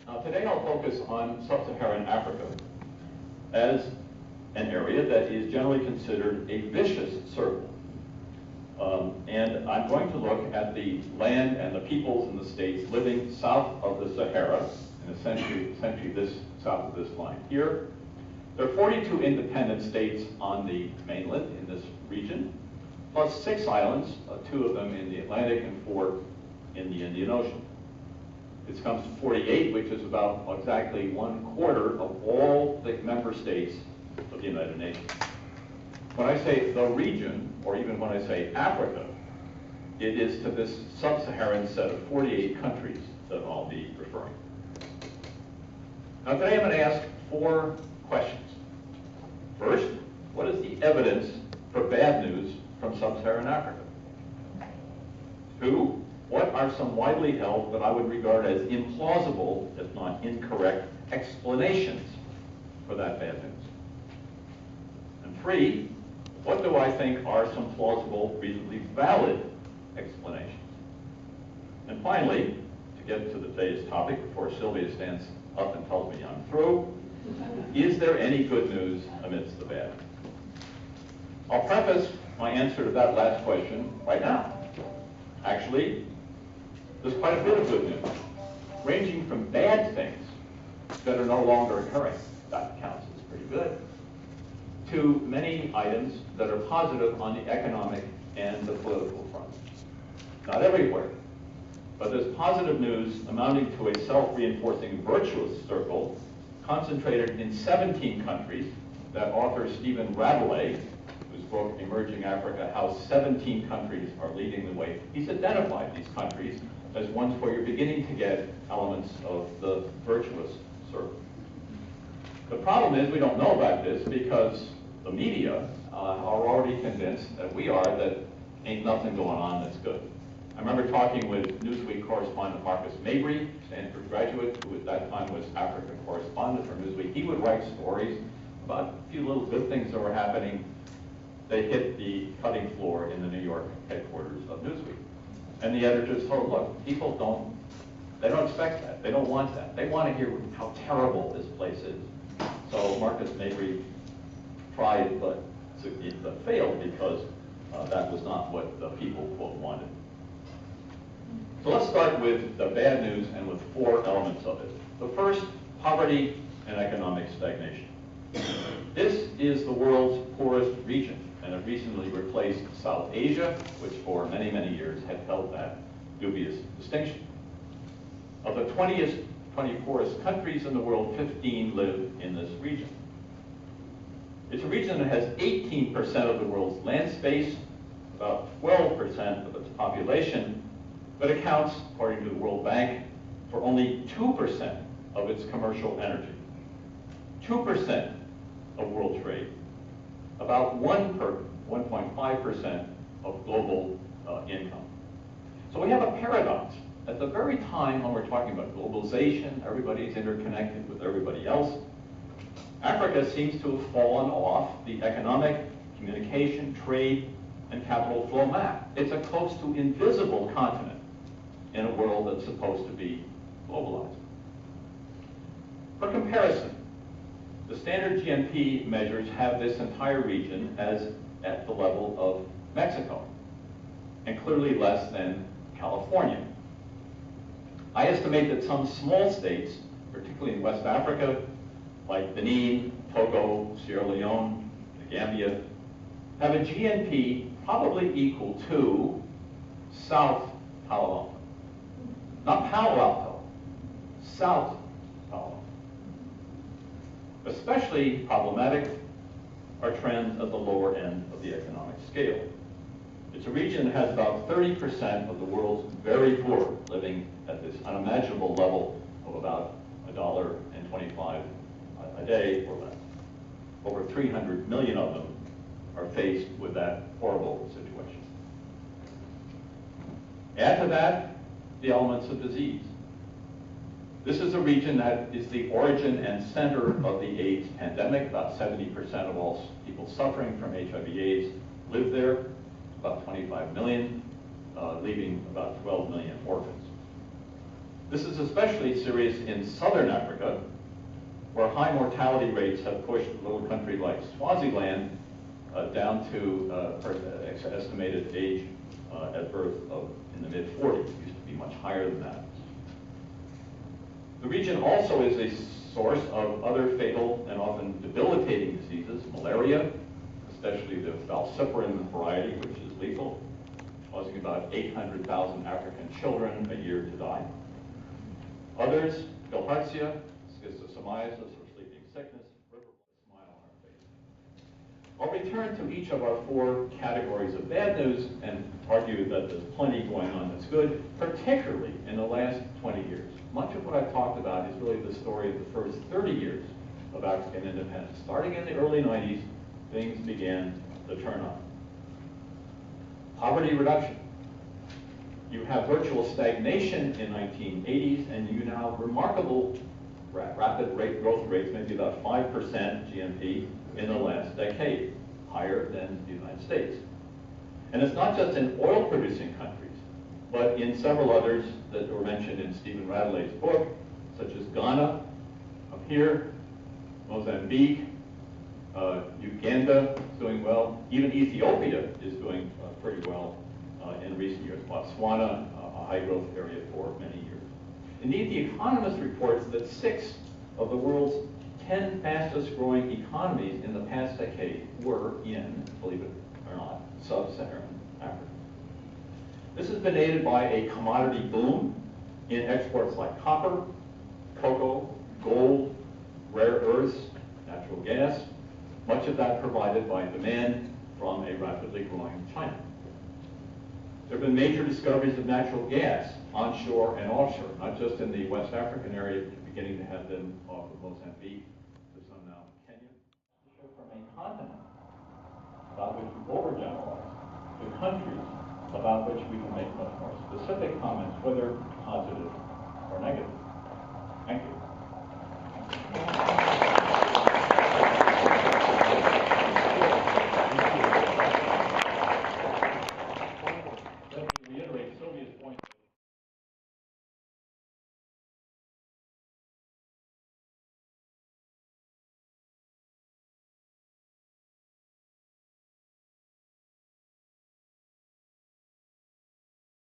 Today I'll focus on sub-Saharan Africa as an area that is generally considered a vicious circle. And I'm going to look at the land and the peoples and the states living south of the Sahara, and essentially this south of this line here. There are 42 independent states on the mainland in this region, plus 6 islands, 2 of them in the Atlantic and 4 in the Indian Ocean. This comes to 48, which is about exactly 1/4 of all the member states of the United Nations. When I say the region, or even when I say Africa, it is to this sub-Saharan set of 48 countries that I'll be referring. Now today I'm going to ask 4 questions. First, what is the evidence for bad news from sub-Saharan Africa? 2, what are some widely held, but I would regard as implausible, if not incorrect, explanations for that bad news? And 3, what do I think are some plausible, reasonably valid explanations? And finally, to get to today's topic before Sylvia stands up and tells me I'm through, is there any good news amidst the bad? I'll preface my answer to that last question right now. Actually, there's quite a bit of good news, ranging from bad things that are no longer occurring, that counts as pretty good, to many items that are positive on the economic and the political front. Not everywhere, but there's positive news amounting to a self-reinforcing virtuous circle concentrated in 17 countries that author Stephen Rabelais, whose book Emerging Africa, How 17 Countries Are Leading the Way, he's identified these countries as ones where you're beginning to get elements of the virtuous circle. The problem is we don't know about this because the media are already convinced that we are, that ain't nothing going on that's good. I remember talking with Newsweek correspondent Marcus Mabry, Stanford graduate, who at that time was Africa correspondent for Newsweek. He would write stories about a few little good things that were happening. They hit the cutting floor in the New York headquarters of Newsweek. And the editors told, look, people don't expect that. They don't want that. They want to hear how terrible this place is. So Marcus Mabry tried, but failed because that was not what the people, quote, wanted. So let's start with the bad news and with 4 elements of it. The first, poverty and economic stagnation. This is the world's poorest region, and it recently replaced South Asia, which for many, many years had held that dubious distinction. Of the 20 poorest countries in the world, 15 live in this region. It's a region that has 18% of the world's land space, about 12% of its population, but accounts, according to the World Bank, for only 2% of its commercial energy, 2% of world trade, about 1.5% of global income. So we have a paradox. At the very time when we're talking about globalization, everybody's interconnected with everybody else, Africa seems to have fallen off the economic, communication, trade, and capital flow map. It's a close to invisible continent in a world that's supposed to be globalized. For comparison, the standard GNP measures have this entire region as at the level of Mexico, and clearly less than California. I estimate that some small states, particularly in West Africa, like Benin, Togo, Sierra Leone, the Gambia, have a GNP probably equal to South Palo Alto. Not Palo Alto, South Palo Alto. Especially problematic are trends at the lower end of the economic scale. It's a region that has about 30% of the world's very poor living at this unimaginable level of about $1.25 a day or less. Over 300 million of them are faced with that horrible situation. Add to that the elements of disease. This is a region that is the origin and center of the AIDS pandemic. About 70% of all people suffering from HIV/AIDS live there, about 25 million, leaving about 12 million orphans. This is especially serious in southern Africa, where high mortality rates have pushed a little country like Swaziland down to estimated age at birth of in the mid-40s. It used to be much higher than that. The region also is a source of other fatal and often debilitating diseases, malaria, especially the falciparum variety, which is lethal, causing about 800,000 African children a year to die. Others, bilharzia, schistosomiasis, or sleeping sickness, smile on our face. I'll return to each of our four categories of bad news and argue that there's plenty going on that's good, particularly in the last 20 years. Much of what I've talked about is really the story of the first 30 years of African independence. Starting in the early 90s, things began to turn on. Poverty reduction. You have virtual stagnation in 1980s, and you now have remarkable rapid growth rates, maybe about 5% GNP in the last decade, higher than the United States. And it's not just in oil-producing countries, but in several others that were mentioned in Stephen Radley's book, such as Ghana, up here, Mozambique, Uganda is doing well. Even Ethiopia is doing pretty well in recent years. Botswana, a high-growth area for many years. Indeed, The Economist reports that 6 of the world's 10 fastest-growing economies in the past decade were in, believe it or not, sub-Saharan Africa. This has been aided by a commodity boom in exports like copper, cocoa, gold, rare earths, natural gas, much of that provided by demand from a rapidly growing China. There have been major discoveries of natural gas onshore and offshore, not just in the West African area, beginning to have them off of Mozambique, to some now in Kenya. From a continent about which we overgeneralize to countries about which we can make much more specific comments, whether positive or negative. Thank you.